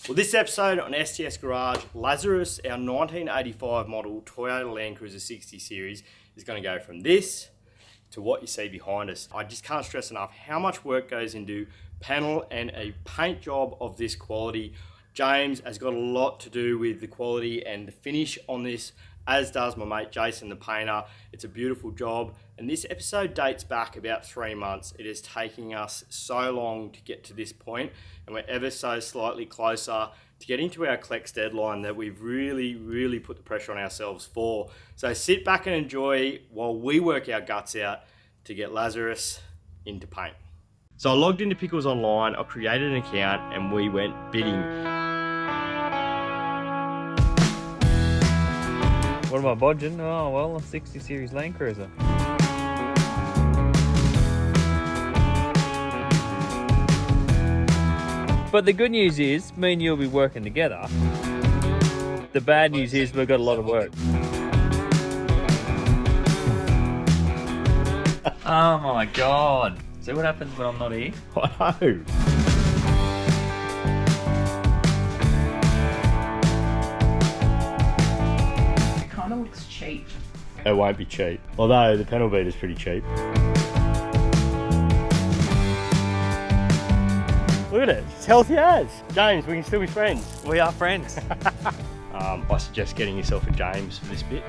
Well, this episode on STS Garage, Lazzarus, our 1985 model Toyota Landcruiser 60 series, is going to go from this to what you see behind us. I just can't stress enough how much work goes into panel and a paint job of this quality. James has got a lot to do with the quality and the finish on this, as does my mate Jason the painter. It's a beautiful job, and this episode dates back about 3 months. It is taking us so long to get to this point, and we're ever so slightly closer to getting to our Clex deadline that we've really put the pressure on ourselves for. So sit back and enjoy while we work our guts out to get Lazzarus into paint. So I logged into Pickles Online, I created an account, and we went bidding. What am I bodging? Oh, well, a 60 series Landcruiser. But the good news is, me and you'll be working together. The bad news is we've got a lot of work. Oh my God. See what happens when I'm not here? I know. Looks cheap. It won't be cheap, although the panel beat is pretty cheap. Look at it, it's healthy as. James, we can still be friends. We are friends. I suggest getting yourself a James for this bit.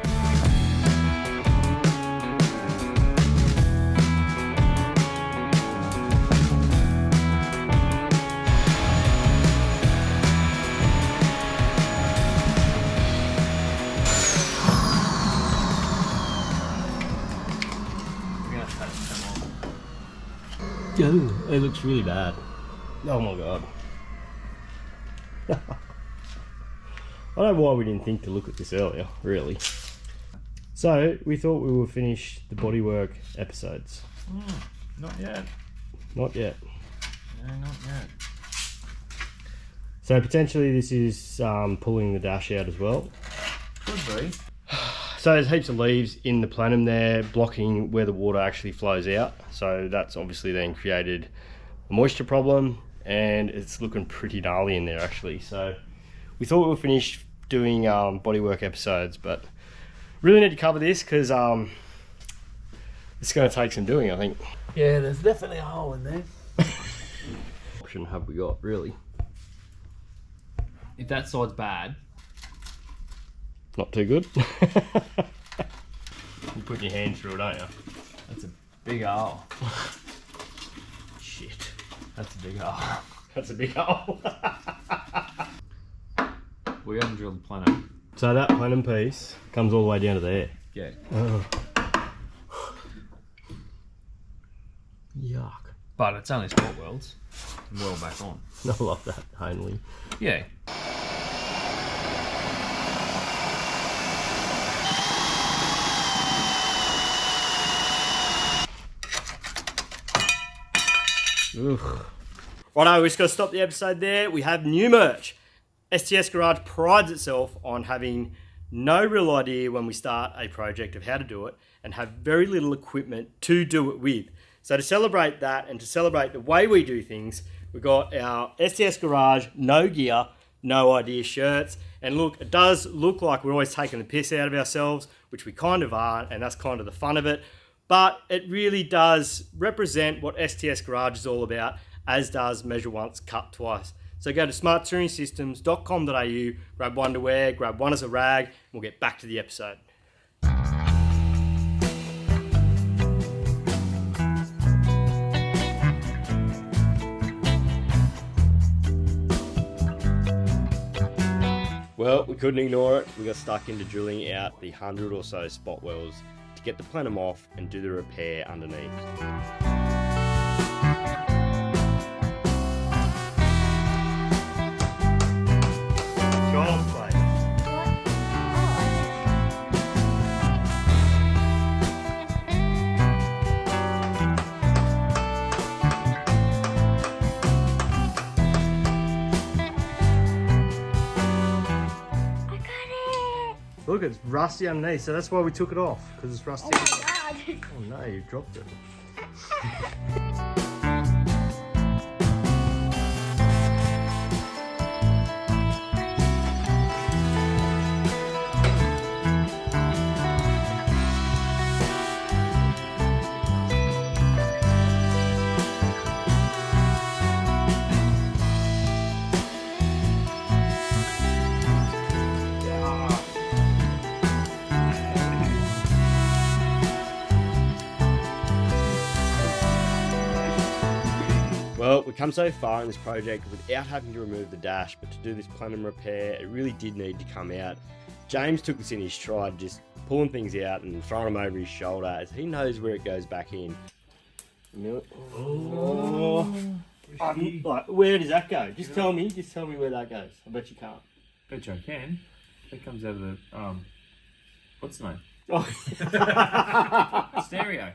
Oh, it looks really bad. Oh my God. I don't know why we didn't think to look at this earlier, really. So, we thought we would finish the bodywork episodes. Not yet. Not yet. No, not yet. So, potentially this is pulling the dash out as well. Could be. So there's heaps of leaves in the plenum there, blocking where the water actually flows out. So that's obviously then created a moisture problem, and it's looking pretty gnarly in there actually. So we thought we would finish doing bodywork episodes, but really need to cover this because it's going to take some doing, I think. Yeah, there's definitely a hole in there. Option have we got, really? If that side's bad, not too good. You put your hand through it, don't you? that's a big hole. Shit. That's a big hole. That's a big hole. We haven't drilled the plenum. So that plenum piece comes all the way down to there. Yeah. Oh. Yuck. But it's only sport welds. Well back on. Not like that, only. Yeah. Ugh. Righto, we just got to stop the episode there. We have new merch. STS Garage prides itself on having no real idea when we start a project of how to do it and have very little equipment to do it with. So to celebrate that and to celebrate the way we do things, we've got our STS Garage no gear, no idea shirts. And look, it does look like we're always taking the piss out of ourselves, which we kind of are, and that's kind of the fun of it. But it really does represent what STS Garage is all about, as does Measure Once, Cut Twice. So go to smarttouringsystems.com.au, grab one to wear, grab one as a rag, and we'll get back to the episode. Well, we couldn't ignore it. We got stuck into drilling out the 100 or so spot wells to get the plenum off and do the repair underneath. Look, it's rusty underneath, so that's why we took it off, because it's rusty. Oh my God. Oh no, you dropped it. come so far in this project without having to remove the dash, but to do this plenum repair, it really did need to come out. James took this in his stride, just pulling things out and throwing them over his shoulder, as he knows where it goes back in. Like, where does that go? Just tell me where that goes. I bet you can't. Bet you I can. That comes out of the, what's the name? Oh. Stereo.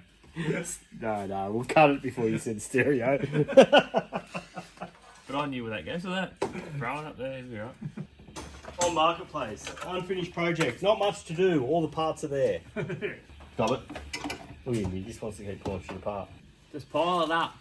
No, we'll cut it before you said stereo. But I knew where that goes, so that, throwing up there, you're right. On Marketplace, unfinished project, not much to do, all the parts are there. Got it? Look at him, he just wants to keep pulling shit apart. Just pile it up.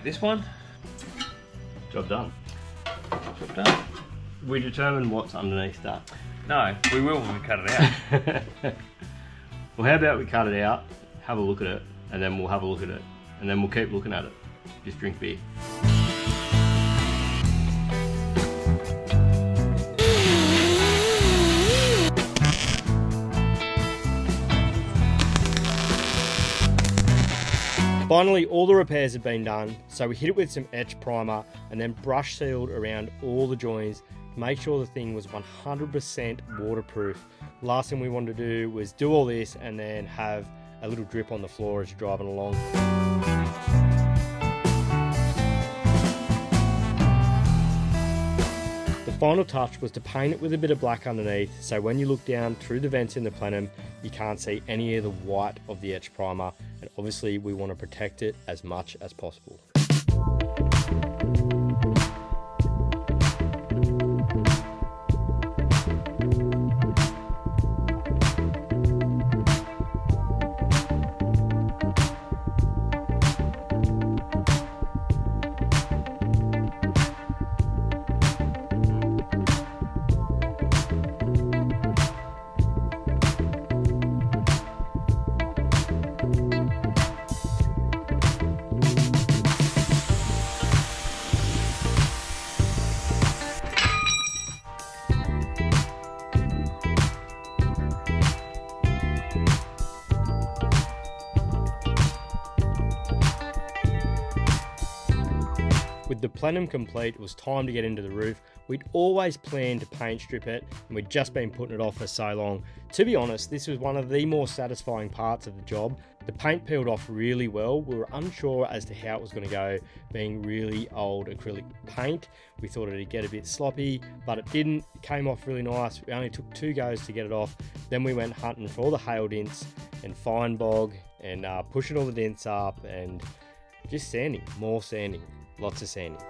This one, Job done. Job done. We determine what's underneath that. No, we will when we cut it out. Well, how about we cut it out, have a look at it, and then we'll have a look at it, and then we'll keep looking at it. Just drink beer. Finally, all the repairs have been done, so we hit it with some etch primer and then brush sealed around all the joins to make sure the thing was 100% waterproof. Last thing we wanted to do was do all this and then have a little drip on the floor as you're driving along. The final touch was to paint it with a bit of black underneath, so when you look down through the vents in the plenum, you can't see any of the white of the etch primer, and obviously we want to protect it as much as possible. With the plenum complete, it was time to get into the roof. We'd always planned to paint strip it, and we'd just been putting it off for so long. To be honest, this was one of the more satisfying parts of the job. The paint peeled off really well. We were unsure as to how it was going to go, being really old acrylic paint. We thought it'd get a bit sloppy, but it didn't. It came off really nice. We only took 2 goes to get it off. Then we went hunting for all the hail dints and fine bog and pushing all the dents up and just sanding, more sanding. Lots of sanding.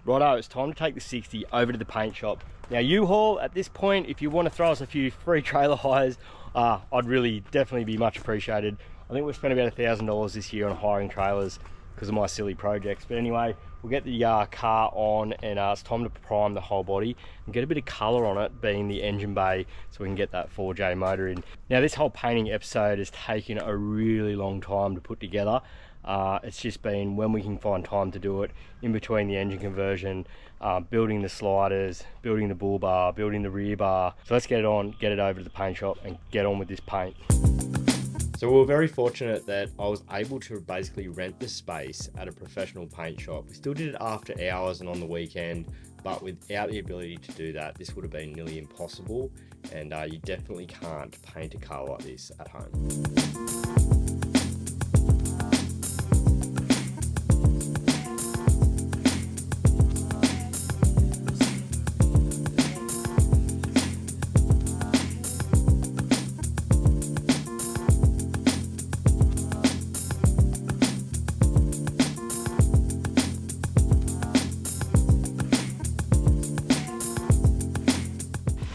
Righto, it's time to take the 60 over to the paint shop. Now U-Haul, at this point, if you want to throw us a few free trailer hires, I'd really definitely be much appreciated. I think we've spent about $1,000 this year on hiring trailers because of my silly projects. But anyway, we'll get the car on and it's time to prime the whole body and get a bit of colour on it, being the engine bay, so we can get that 4J motor in. Now this whole painting episode has taken a really long time to put together. It's just been when we can find time to do it, in between the engine conversion, building the sliders, building the bull bar, building the rear bar. So let's get it on, get it over to the paint shop and get on with this paint. So we were very fortunate that I was able to basically rent the space at a professional paint shop. We still did it after hours and on the weekend, but without the ability to do that, this would have been nearly impossible. And you definitely can't paint a car like this at home.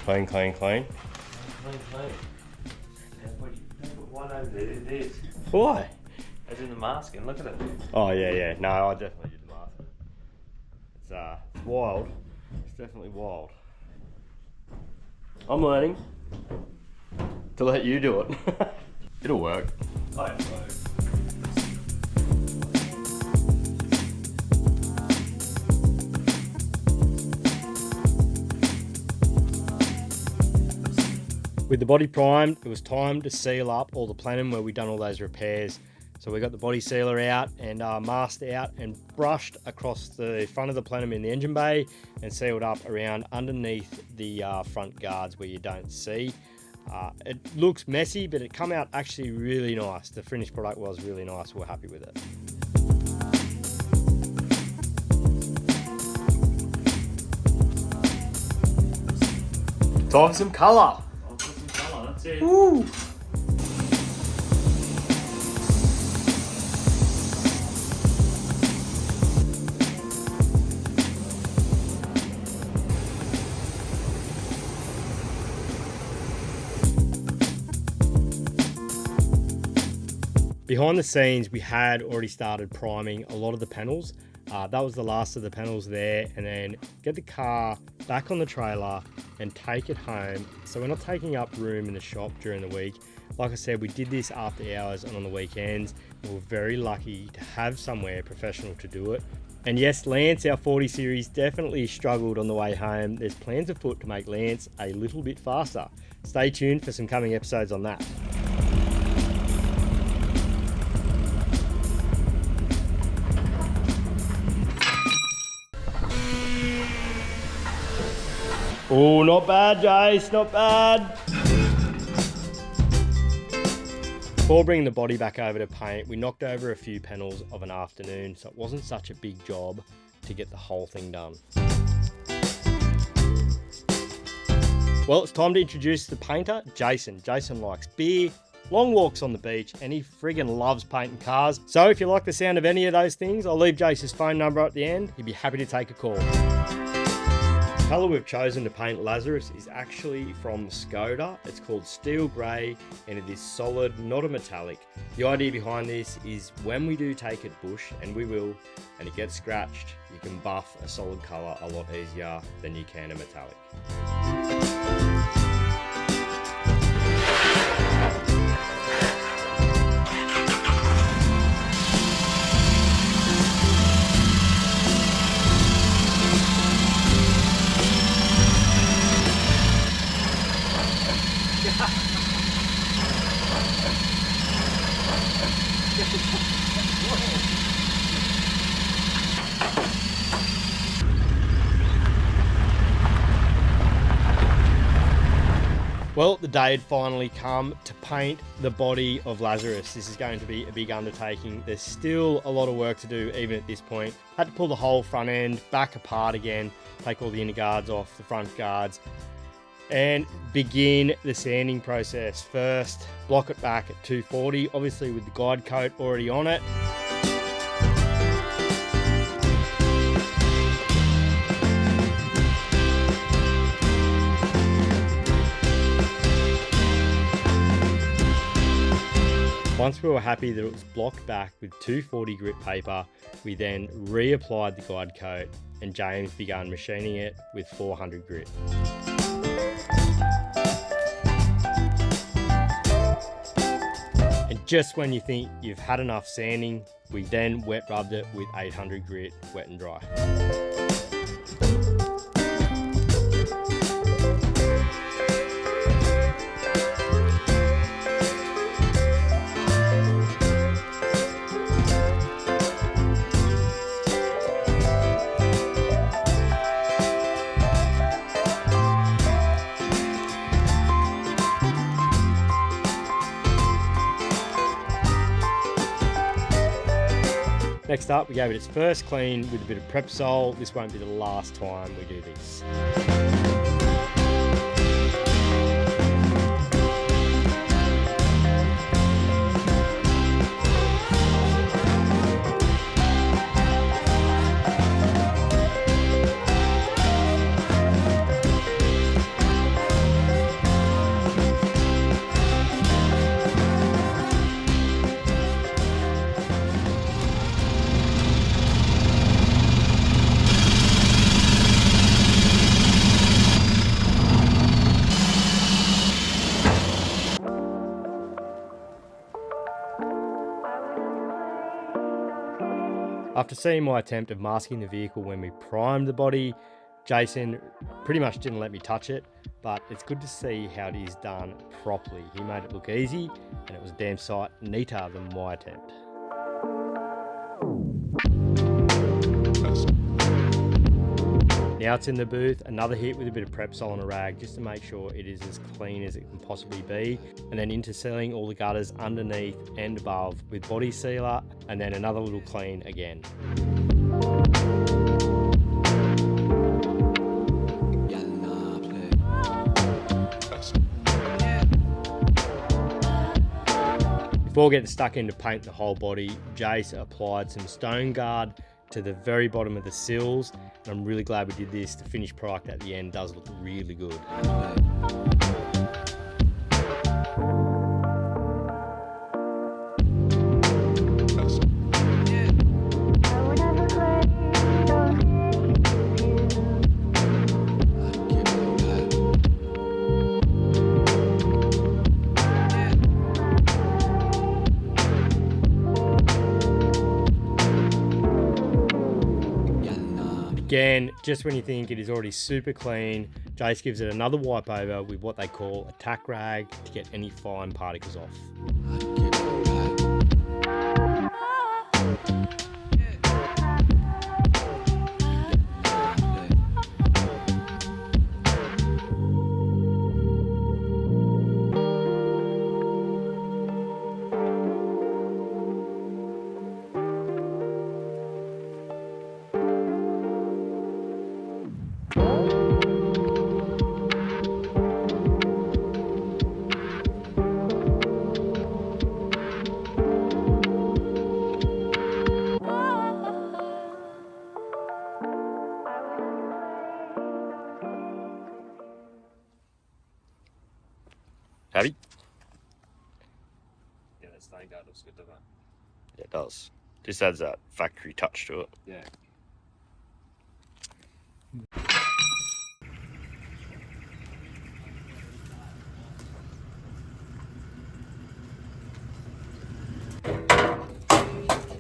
Clean, clean, clean. One over there, there's. Why? As in the mask, and look at it. Oh yeah. No, I definitely did the mask. It's wild. It's definitely wild. I'm learning to let you do it. It'll work. I hope so. With the body primed, it was time to seal up all the plenum where we'd done all those repairs. So we got the body sealer out and masked out and brushed across the front of the plenum in the engine bay and sealed up around underneath the front guards where you don't see. It looks messy, but it come out actually really nice. The finished product was really nice. We're happy with it. Time for some colour. I'll put some colour, that's it. Woo! Behind the scenes, we had already started priming a lot of the panels. That was the last of the panels there, and then get the car back on the trailer and take it home. So we're not taking up room in the shop during the week. Like I said, we did this after hours and on the weekends. We were very lucky to have somewhere professional to do it. And yes, Lance, our 40 series, definitely struggled on the way home. There's plans afoot to make Lance a little bit faster. Stay tuned for some coming episodes on that. Oh, not bad, Jace, not bad. Before bringing the body back over to paint, we knocked over a few panels of an afternoon, so it wasn't such a big job to get the whole thing done. Well, it's time to introduce the painter, Jason. Jason likes beer, long walks on the beach, and he friggin' loves painting cars. So if you like the sound of any of those things, I'll leave Jason's phone number at the end. He'd be happy to take a call. The colour we've chosen to paint Lazzarus is actually from Skoda. It's called Steel Grey and it is solid, not a metallic. The idea behind this is when we do take it bush, and we will, and it gets scratched, you can buff a solid colour a lot easier than you can a metallic. Well, the day had finally come to paint the body of Lazzarus. This is going to be a big undertaking. There's still a lot of work to do even at this point. Had to pull the whole front end back apart again, take all the inner guards off the front guards, and begin the sanding process. First, block it back at 240, obviously with the guide coat already on it. Once we were happy that it was blocked back with 240 grit paper, we then reapplied the guide coat and James began machining it with 400 grit. And just when you think you've had enough sanding, We then wet rubbed it with 800 grit, wet and dry. Next up, we gave it its first clean with a bit of Prepsol. This won't be the last time we do this. After seeing my attempt of masking the vehicle when we primed the body, Jason pretty much didn't let me touch it, but it's good to see how it is done properly. He made it look easy, and it was a damn sight neater than my attempt. Now it's in the booth, another hit with a bit of Prepsol on a rag just to make sure it is as clean as it can possibly be, and then into sealing all the gutters underneath and above with body sealer, and then another little clean again. Before getting stuck into paint the whole body, Jace applied some stone guard to the very bottom of the sills, and I'm really glad we did this. The finished product at the end does look really good. Again, just when you think it is already super clean, Jace gives it another wipe over with what they call a tack rag to get any fine particles off. Happy? Yeah, that stone guard looks good, doesn't it? Yeah, it does. Just adds that factory touch to it. Yeah.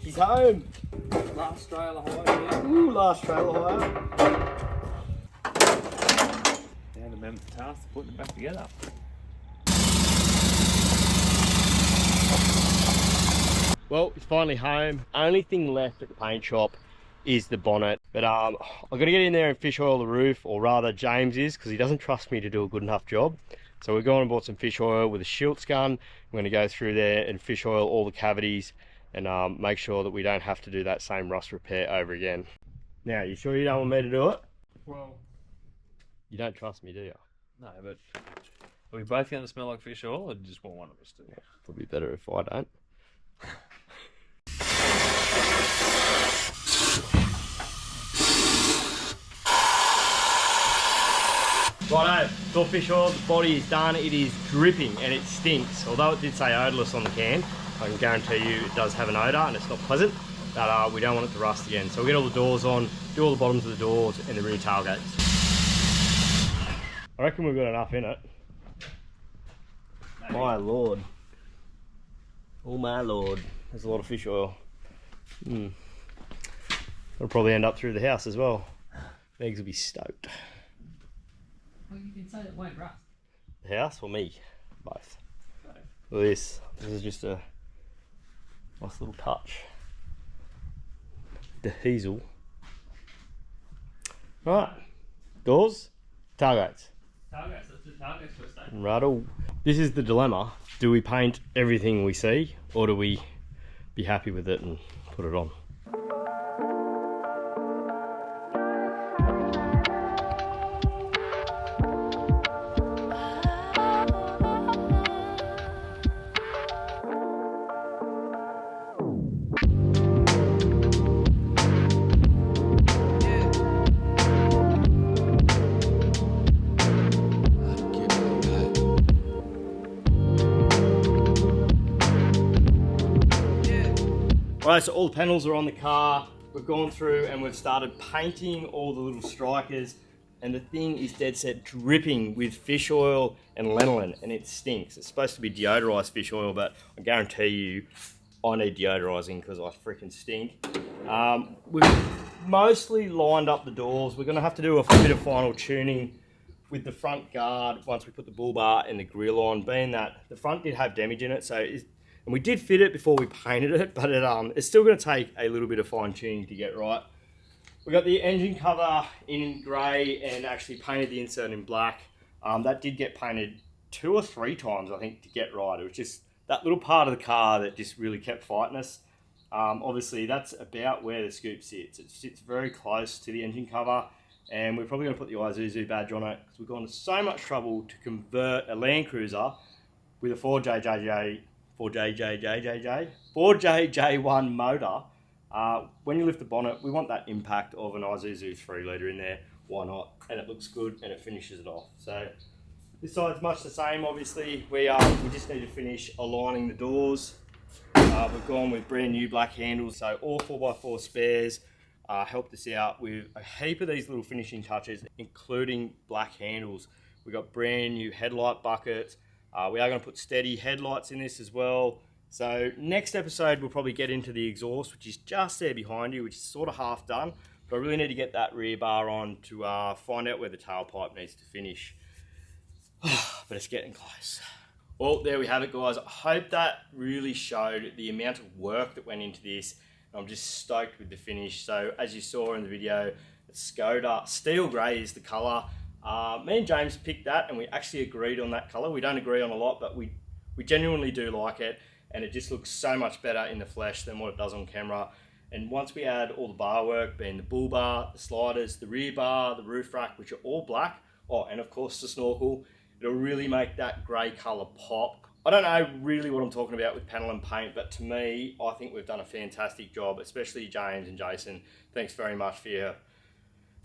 He's home. Last trailer hire, yeah. Ooh, last trailer hire. Now the member task of putting it back together. Well, it's finally home. Only thing left at the paint shop is the bonnet. But I've got to get in there and fish oil the roof, or rather James is, because he doesn't trust me to do a good enough job. So we're going and bought some fish oil with a Schultz gun. We're going to go through there and fish oil all the cavities and make sure that we don't have to do that same rust repair over again. Now, you sure you don't want me to do it? Well, you don't trust me, do you? no, but are we both going to smell like fish oil, or just one of us to? Probably better if I don't. Righto, it's all fish oil, the body is done, it is dripping and it stinks. Although it did say odourless on the can, I can guarantee you it does have an odour and it's not pleasant, but we don't want it to rust again. So we'll get all the doors on, do all the bottoms of the doors and the rear tailgates. I reckon we've got enough in it. Maybe. My lord. Oh my lord, there's a lot of fish oil. It'll probably end up through the house as well. Megs will be stoked. Well, you can say it won't rust. The house or me? Both. Look at this. This is just a nice little touch. The hazel. Right. Doors. Tailgates. Tailgates, let's do tailgates first, eh? Righto. This is the dilemma. Do we paint everything we see, or do we be happy with it and put it on? Right, so all the panels are on the car. We've gone through and we've started painting all the little strikers, and the thing is dead set dripping with fish oil and lanolin, and it stinks. It's supposed to be deodorized fish oil, but I guarantee you I need deodorizing because I freaking stink. We've mostly lined up the doors. We're gonna have to do a bit of final tuning with the front guard once we put the bull bar and the grill on, being that the front did have damage in it, and we did fit it before we painted it, but it's still going to take a little bit of fine tuning to get right. We got the engine cover in grey and actually painted the insert in black. That did get painted 2 or 3 times, I think, to get right. It was just that little part of the car that just really kept fighting us. Obviously, that's about where the scoop sits. It sits very close to the engine cover, and we're probably going to put the Isuzu badge on it because we've gone to so much trouble to convert a Landcruiser with a 4JJ1 motor. When you lift the bonnet, we want that impact of an Isuzu 3 litre in there. Why not? And it looks good and it finishes it off. So this side's much the same. Obviously, we just need to finish aligning the doors. We've gone with brand new black handles, so all 4x4 spares helped us out with a heap of these little finishing touches, including black handles. We got brand new headlight buckets. We are going to put steady headlights in this as well. So next episode, we'll probably get into the exhaust, which is just there behind you, which is sort of half done. But I really need to get that rear bar on to find out where the tailpipe needs to finish. But it's getting close. Well, there we have it, guys. I hope that really showed the amount of work that went into this. I'm just stoked with the finish. So as you saw in the video, it's Skoda. Steel grey is the colour. Me and James picked that and we actually agreed on that colour. We don't agree on a lot, but we genuinely do like it, and it just looks so much better in the flesh than what it does on camera. And once we add all the bar work, being the bull bar, the sliders, the rear bar, the roof rack, which are all black, and of course the snorkel, it'll really make that grey colour pop. I don't know really what I'm talking about with panel and paint, but to me, I think we've done a fantastic job, especially James and Jason. Thanks very much for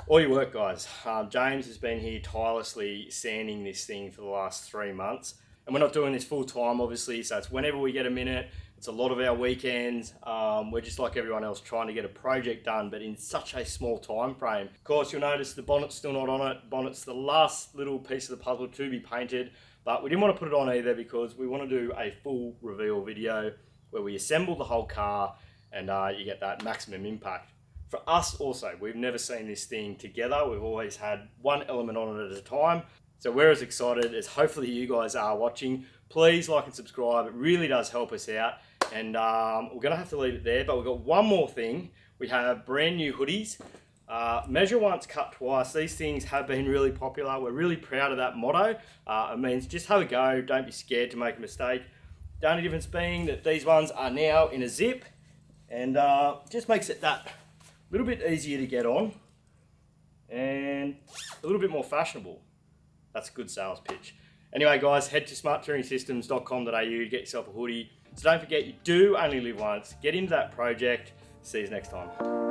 all your work, guys. James has been here tirelessly sanding this thing for the last 3 months. And we're not doing this full time, obviously, so it's whenever we get a minute. It's a lot of our weekends. We're just like everyone else trying to get a project done, but in such a small time frame. Of course, you'll notice the bonnet's still not on it. Bonnet's the last little piece of the puzzle to be painted, but we didn't want to put it on either because we want to do a full reveal video where we assemble the whole car and you get that maximum impact. For us also, we've never seen this thing together. We've always had one element on it at a time. So we're as excited as hopefully you guys are watching. Please like and subscribe. It really does help us out. And we're going to have to leave it there, but we've got one more thing. We have brand new hoodies. Measure once, cut twice. These things have been really popular. We're really proud of that motto. It means just have a go. Don't be scared to make a mistake. The only difference being that these ones are now in a zip, and just makes it that little bit easier to get on and a little bit more fashionable. That's a good sales pitch. Anyway, guys, head to smarttouringsystems.com.au to get yourself a hoodie. So don't forget, you do only live once. Get into that project. See you next time.